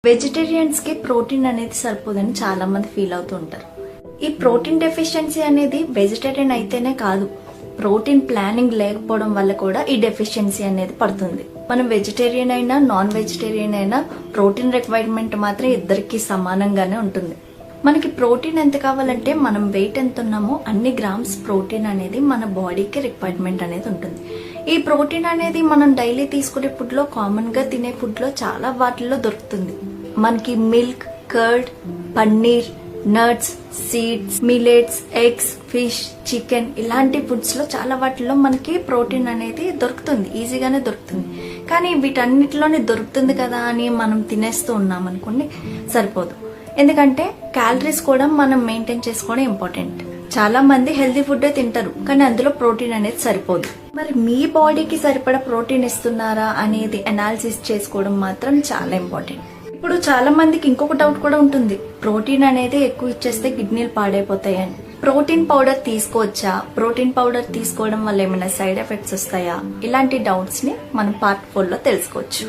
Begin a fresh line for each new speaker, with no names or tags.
Vegetarians కి protein అనేది సరిపోదని చాలా మంది ఫీల్ అవుతూ ఉంటారు. ఈ ప్రోటీన్ డెఫిషియన్సీ అనేది వెజిటేరియన్ అయితేనే కాదు, ప్రోటీన్ ప్లానింగ్ లేకపోవడం వల్ల కూడా ఈ డెఫిషియన్సీ అనేది పడుతుంది. మనం వెజిటేరియన్ అయినా నాన్ వెజిటేరియన్ అయినా ప్రోటీన్ రిక్వైర్మెంట్ మాత్రం ఇద్దరికి సమానంగానే ఉంటుంది. మనకి ప్రోటీన్ ఎంత కావాలంటే మనం వెయిట్ ఎంత ఉన్నామో అన్ని గ్రామ్స్ ప్రోటీన్ అనేది మన బాడీకి రిక్వైర్మెంట్ అనేది ఉంటుంది. ఈ ప్రోటీన్ అనేది మనం డైలీ తీసుకునే ఫుడ్ లో, కామన్ గా తినే ఫుడ్ లో చాలా వాటిల్లో దొరుకుతుంది. మనకి milk, curd, paneer, nuts, seeds, millets, eggs, fish, chicken ఇలాంటి ఫుడ్స్ లో చాలా వాటిల్లో మనకి ప్రోటీన్ అనేది దొరుకుతుంది, ఈజీగానే దొరుకుతుంది. కానీ వీటన్నిటిలోనే దొరుకుతుంది కదా అని మనం తినేస్తూ ఉన్నాం అనుకోండి, సరిపోదు. ఎందుకంటే క్యాలరీస్ కూడా మనం మెయింటైన్ చేసుకోవడం ఇంపార్టెంట్. చాలా మంది హెల్తీ ఫుడ్ తింటారు, కానీ అందులో ప్రోటీన్ అనేది సరిపోదు. మరి మీ బాడీకి సరిపడా ప్రోటీన్ ఇస్తున్నారా అనేది అనాలిసిస్ చేసుకోవడం మాత్రం చాలా ఇంపార్టెంట్. ఇప్పుడు చాలా మందికి ఇంకొక డౌట్ కూడా ఉంటుంది, ప్రోటీన్ అనేది ఎక్కువ ఇచ్చేస్తే కిడ్నీలు పాడైపోతాయని. ప్రోటీన్ పౌడర్ తీసుకోవచ్చా, ప్రోటీన్ పౌడర్ తీసుకోవడం వల్ల ఏమైనా సైడ్ ఎఫెక్ట్స్ వస్తాయా, ఇలాంటి డౌట్స్ ని మనం పార్ట్ 4 లో తెలుసుకోవచ్చు.